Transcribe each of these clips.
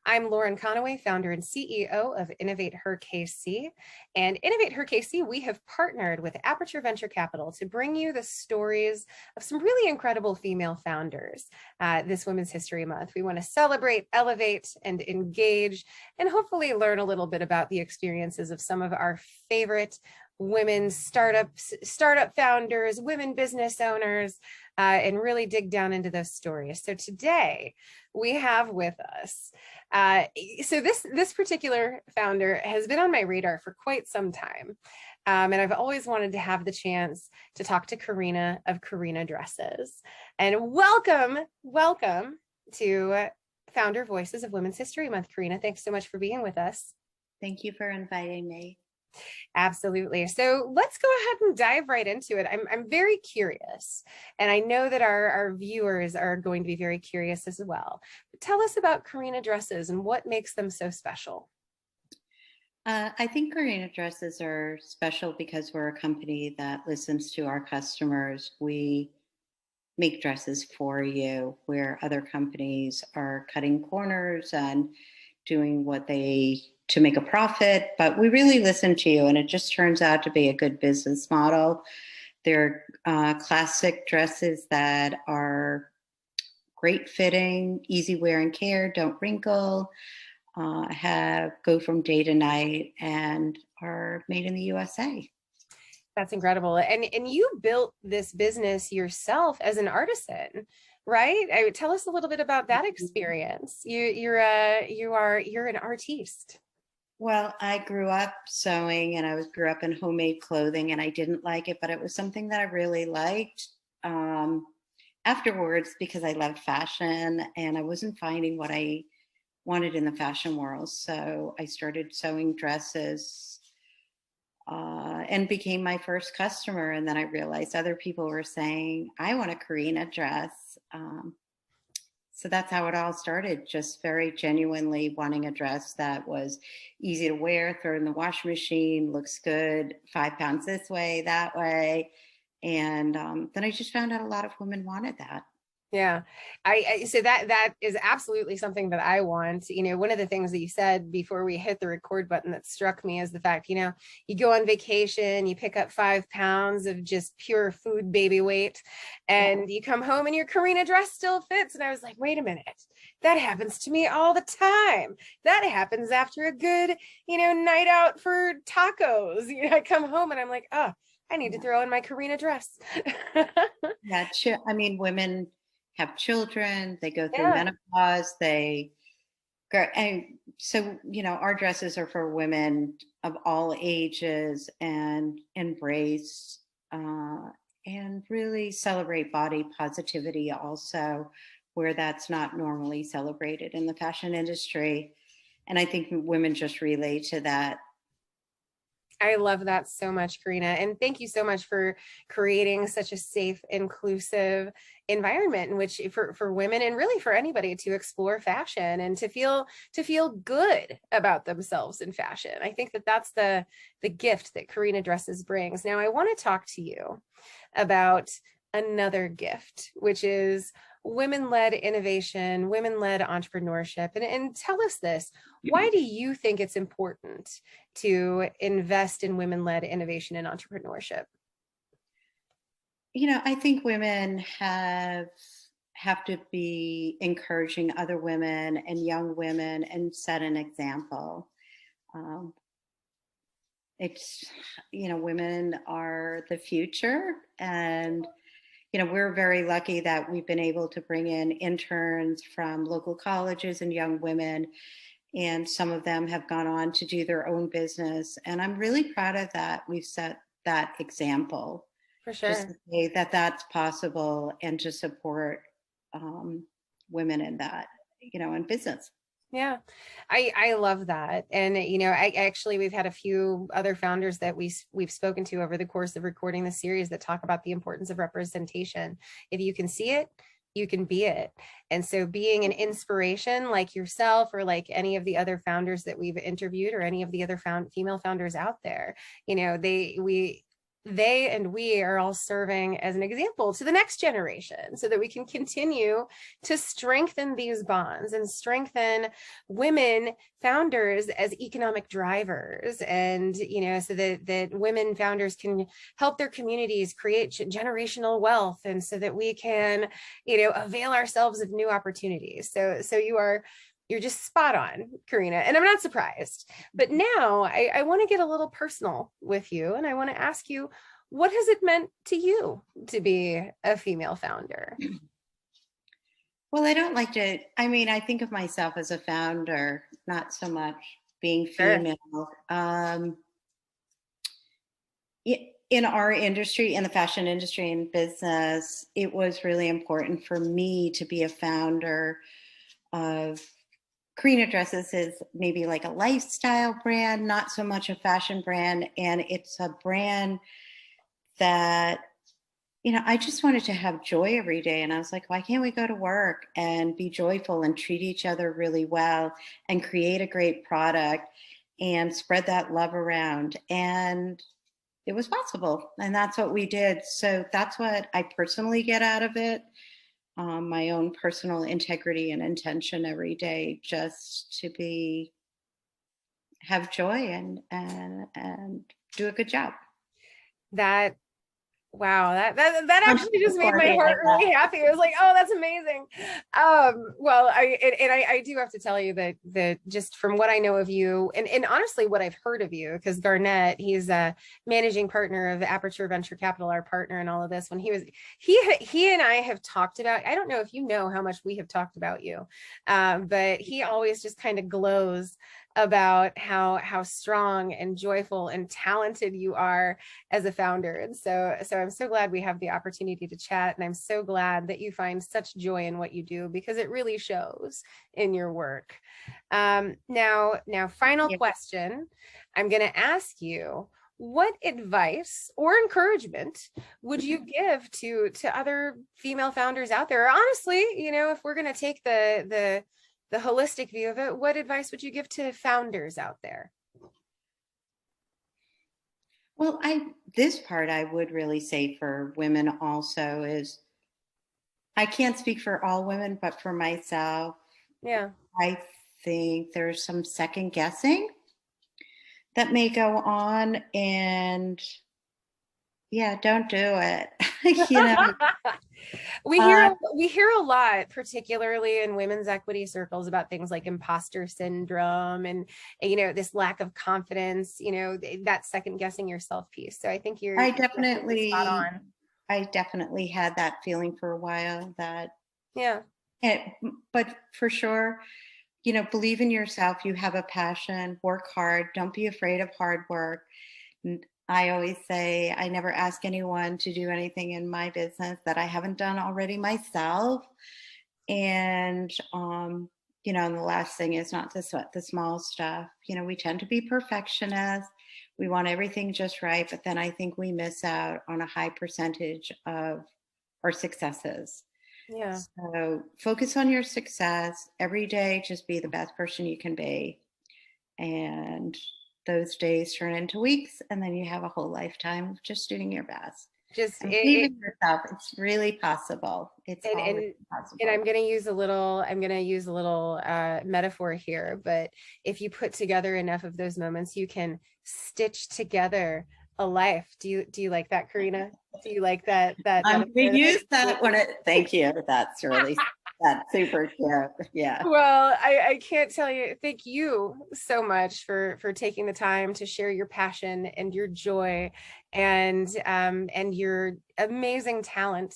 I'm Lauren Conaway, founder and CEO of Innovate Her KC. And Innovate Her KC, we have partnered with Aperture Venture Capital to bring you the stories of some really incredible female founders this Women's History Month. We want to celebrate, elevate, and engage, and hopefully learn a little bit about the experiences of some of our favorite women startup founders, women business owners, and really dig down into those stories. So today we have with us, so this particular founder has been on my radar for quite some time. And I've always wanted to have the chance to talk to Karina of Karina Dresses. And welcome to Founder Voices of Women's History Month. Karina, thanks so much for being with us. Thank you for inviting me. Absolutely. So let's go ahead and dive right into it. I'm very curious, and I know that our viewers are going to be very curious as well. But tell us about Karina Dresses and what makes them so special. I think Karina Dresses are special because we're a company that listens to our customers. We make dresses for you, where other companies are cutting corners and doing what they to make a profit, but we really listen to you, and it just turns out to be a good business model. They're classic dresses that are great fitting, easy wear and care, don't wrinkle, go from day to night, and are made in the USA. That's incredible. And you built this business yourself as an artisan, right? Tell us a little bit about that experience. You're an artiste. Well, I grew up sewing, and I grew up in homemade clothing, and I didn't like it, but it was something that I really liked afterwards, because I loved fashion and I wasn't finding what I wanted in the fashion world. So I started sewing dresses and became my first customer. And then I realized other people were saying, I want a Karina dress. So that's how it all started, just very genuinely wanting a dress that was easy to wear, throw in the washing machine, looks good, 5 pounds this way, that way. And then I just found out a lot of women wanted that. Yeah, so that is absolutely something that I want. You know, one of the things that you said before we hit the record button that struck me is the fact, you know, you go on vacation, you pick up 5 pounds of just pure food baby weight, and you come home and your Karina dress still fits. And I was like, wait a minute, that happens to me all the time. That happens after a good, you know, night out for tacos. You know, I come home and I'm like, oh, I need to throw in my Karina dress. Yeah, I mean, women have children, they go through menopause, and so, you know, our dresses are for women of all ages, and embrace and really celebrate body positivity also, where that's not normally celebrated in the fashion industry. And I think women just relate to that. I love that so much, Karina. And thank you so much for creating such a safe, inclusive environment in which for women, and really for anybody, to explore fashion and to feel good about themselves in fashion. I think that that's the gift that Karina Dresses brings. Now, I want to talk to you about another gift, which is women-led innovation, women-led entrepreneurship. And tell us this, why do you think it's important to invest in women-led innovation and entrepreneurship? You know, I think women have to be encouraging other women and young women and set an example. It's, you know, women are the future, and you know, we're very lucky that we've been able to bring in interns from local colleges and young women, and some of them have gone on to do their own business. And I'm really proud of that. We've set that example. For sure. Just to say that that's possible, and to support women in that, you know, in business. Yeah, I love that. And, you know, we've had a few other founders that we've spoken to over the course of recording the series that talk about the importance of representation. If you can see it, you can be it. And so being an inspiration like yourself, or like any of the other founders that we've interviewed, or any of the other female founders out there, you know, they and we are all serving as an example to the next generation so that we can continue to strengthen these bonds and strengthen women founders as economic drivers, and so that women founders can help their communities create generational wealth, and so that we can avail ourselves of new opportunities. So you're just spot on, Karina, and I'm not surprised. But now I want to get a little personal with you, and I want to ask you, what has it meant to you to be a female founder? Well, I don't like to, I think of myself as a founder, not so much being Sure. female. In our industry, in the fashion industry and business, it was really important for me to be a founder of Karina Dresses. Is maybe like a lifestyle brand, not so much a fashion brand. And it's a brand that, I just wanted to have joy every day. And I was like, why can't we go to work and be joyful and treat each other really well and create a great product and spread that love around? And it was possible. And that's what we did. So that's what I personally get out of it. My own personal integrity and intention every day, just to have joy and do a good job. That Wow, that actually just made my heart really happy. I was like, oh, that's amazing. Well, I do have to tell you that just from what I know of you, and honestly what I've heard of you, because Garnett, he's a managing partner of Aperture Venture Capital, our partner in all of this. When he and I have talked about, I don't know if you know how much we have talked about you, but he always just kind of glows about how strong and joyful and talented you are as a founder. And so I'm so glad we have the opportunity to chat, and I'm so glad that you find such joy in what you do, because it really shows in your work. Now final question. I'm going to ask you, what advice or encouragement would you give to other female founders out there? Or honestly, if we're going to take the holistic view of it, what advice would you give to founders out there? Well, this part I would really say for women also is, I can't speak for all women, but for myself, Yeah. I think there's some second guessing that may go on, and don't do it. We hear a lot, particularly in women's equity circles, about things like imposter syndrome and this lack of confidence, that second guessing yourself piece. So I think you're definitely spot on. I definitely had that feeling for a while, but for sure, believe in yourself. You have a passion, work hard. Don't be afraid of hard work. I always say I never ask anyone to do anything in my business that I haven't done already myself. And, and the last thing is not to sweat the small stuff. We tend to be perfectionists. We want everything just right. But then I think we miss out on a high percentage of our successes. Yeah. So focus on your success every day. Just be the best person you can be. And those days turn into weeks, and then you have a whole lifetime of just doing your best. Just believe in yourself. It's really possible. It's always possible. And I'm going to use a little metaphor here, but if you put together enough of those moments, you can stitch together a life. Do you like that, Karina? Do you like that? I'm going to use that when thank you. That's super cute. Yeah. Well, I can't tell you. Thank you so much for taking the time to share your passion and your joy and your amazing talent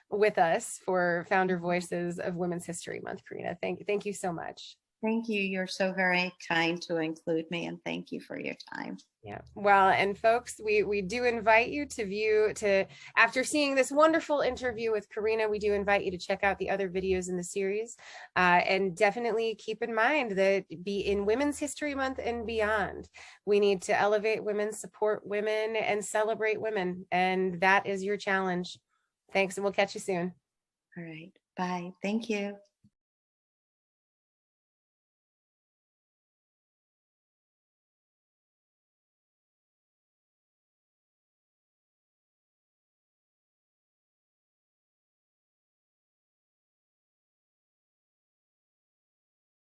with us for Founder Voices of Women's History Month, Karina. Thank you so much. Thank you. You're so very kind to include me, and thank you for your time. Yeah. Well, and folks, we do invite you after seeing this wonderful interview with Karina, we do invite you to check out the other videos in the series, and definitely keep in mind that in Women's History Month and beyond, we need to elevate women, support women, and celebrate women. And that is your challenge. Thanks, and we'll catch you soon. All right. Bye. Thank you.